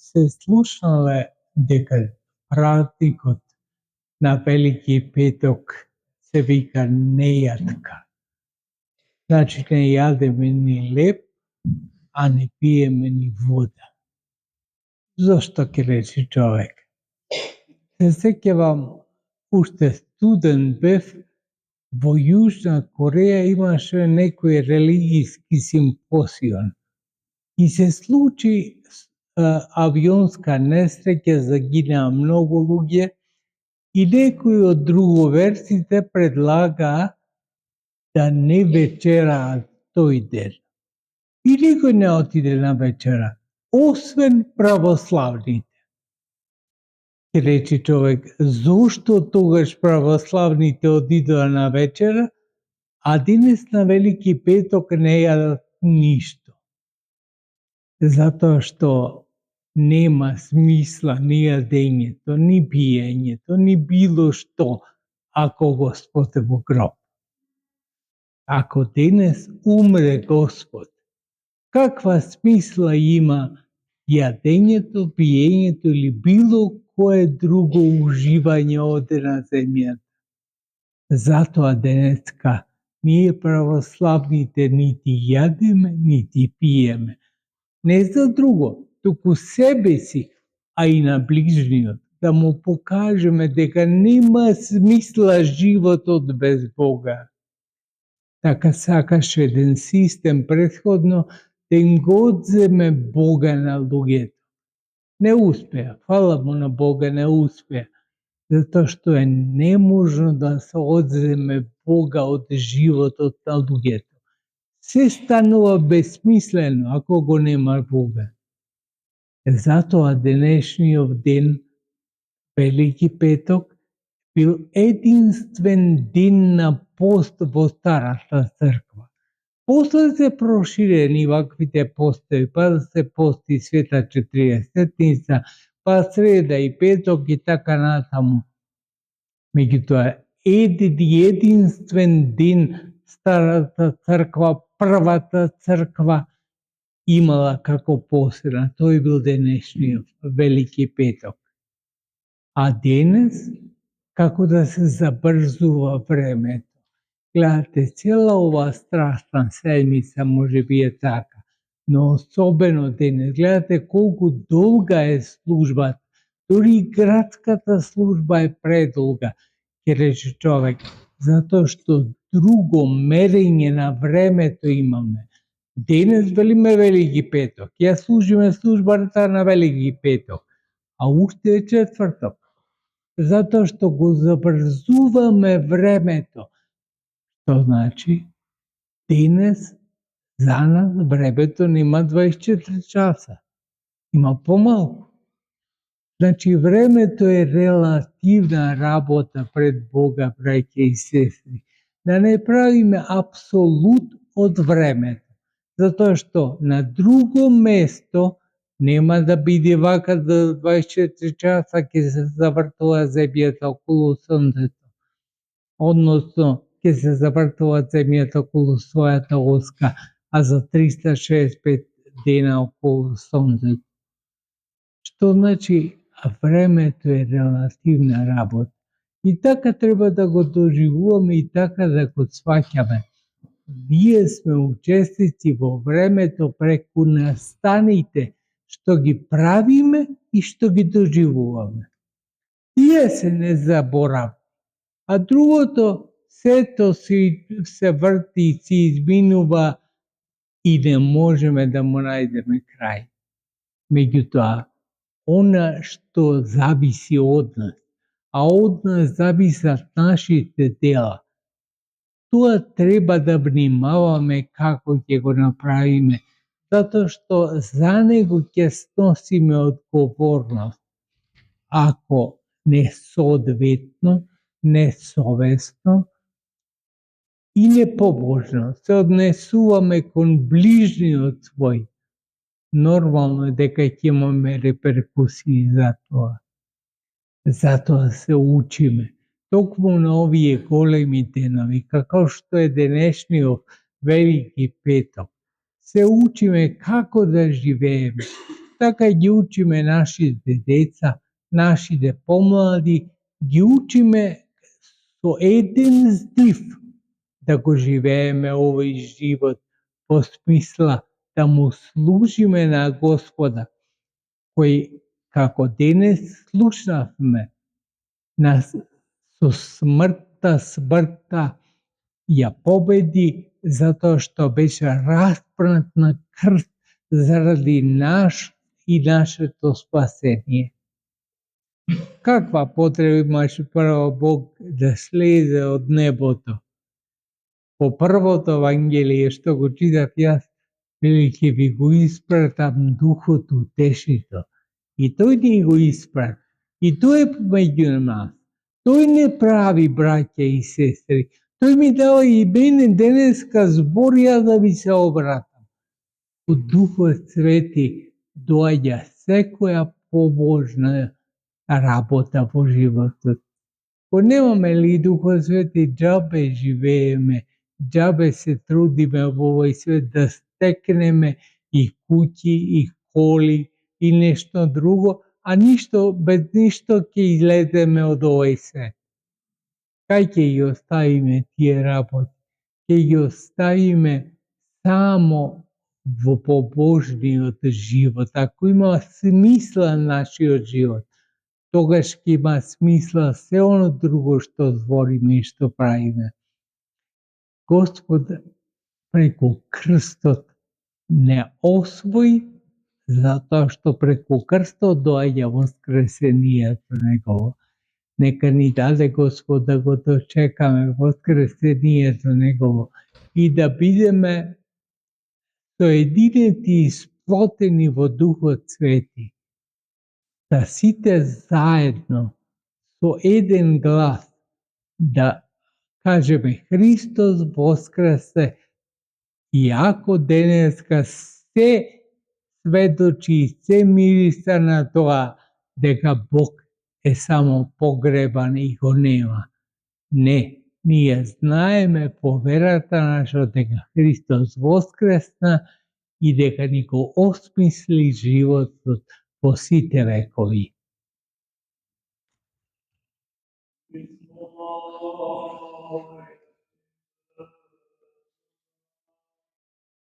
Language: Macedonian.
се слушнале дека празникот на Велики петок се вика нејадка. Значи не јадеме ни леб, а не пиеме ни вода. Зошто ќе рече човек? Се сеќавам, уште студент бев, во Јужна Кореја имаше некој религиски симпозион и се случи авионска несреќа, загинаа многу луѓе и некои од друговерците предлагаа да не вечераат тој ден. И никој не отиде на вечера, освен православните. Ке рече човек, зошто тогаш православните одидоа на вечера, а денес на Велики петок не јадат ништо? Затоа што нема смисла ни јадењето, ни пиењето, ни било што, ако Господ е во гроб. Ако денес умре Господ, каква смисла има јадењето, пиењето или било кое друго уживање оде на земјата? Затоа денеска ние православните нити јадеме, нити пиеме. Не за друго, туку себе си, а и на ближниот, да му покажеме дека нема смисла животот без Бога. Така сакаше еден систем претходно да им го одземе Бога на луѓето. Не успеа, фала му на Бога, не успеа, затоа што е неможно да се одземе Бога од животот на луѓето. Се станува бесмислено ако го нема Бога. Затоа денешниот ден, Велики петок, бил единствен ден на пост во Старата црква. После се проширени ваквите постови, па да се пости Света Четириесетница, па среда и петок и така натаму. Меѓутоа, единствен ден Старата црква, првата црква, имала како посебна. Тој бил денешниот Велики петок. А денес, како да се забрзува времето. Гледате, цела ова страстна седмица може би е така, но особено денес. Гледате колку долга е службата. Дори и градската служба е предолга, ќе рече човек, затоа што друго мерење на времето имаме. Денес велиме Велики петок, ја служиме службата на Велики петок, а уште е четврток. Затоа што го забрзуваме времето. Што значи? Денес за нас времето нема 24 часа. Има помалку. Значи времето е релативна работа пред Бога, браќа и сестри. Да не правиме апсолут од времето. Затоа што на друго место нема да биде вака за 24 часа ќе се завртува земјата околу сонцето. Односно, ќе се завртува земјата околу својата оска, а за 365 дена околу сонцето. Што значи времето е релативна работа. И така треба да го доживуваме и така да го сваќаме. Ние сме учесници во времето преку настаните што ги правиме и што ги доживуваме. Тие се незаборавни. А другото, сето се врти и се изминува и не можеме да му најдеме крај. Меѓутоа, она што зависи од нас, а од нас зависат нашите дела, тоа треба да внимаваме како ќе го направиме, затоа што за него ќе сносиме одговорност. Ако несоодветно, несовесно и непобожно се однесуваме кон ближниот свој, нормално е дека ќе имаме реперкусии за тоа. Затоа се учиме. Токму на овие големи денови, како што е денешниот Велики петок, се учиме како да живееме, така ги учиме нашите деца, нашите помлади, ги учиме со еден здив да го живееме овој живот во смисла да му служиме на Господа, кој како денес слушнавме со смртта ја победи затоа што беше распнат на крст заради наш и нашето спасение. Каква потреба имаше прво Бог да слезе од небото? По првото Евангелие што го читав јас, вели ќе ви го испратам Духот Утешител. И тој ни го испрати. И тој е помеѓу нас. Тој не прави, браќа и сестри. Тој ми дава и мене денеска збор ја да ви се обратам. Од Духот Свети доаѓа секоја побожна работа во животот. Ко немаме ли Духот Свети, џабе живееме, џабе се трудиме во овој свет да стекнеме и куќи, и коли, и нешто друго, а без ништо ќе излеземе од овој свет. Кај ќе ги оставиме тие работи? Ќе ги оставиме само во побожниот живот. Ако има смисла нашиот живот, тогаш ќе има смисла се оно друго што твориме и што правиме. Господ преку крстот не освои, затоа што преку крстот доаѓа воскресението Негово. Нека ни даде Господ да го дочекаме воскресението Негово и да бидеме соединети и сплотени во Духот Свети. Да сите заедно со еден глас да кажеме Христос воскресе, иако денеска се сведочи и се мириса на тоа дека Бог е само погребан и го нема. Не, ние знаеме по верата наша дека Христос воскресна и дека ни го осмисли животот во сите векови.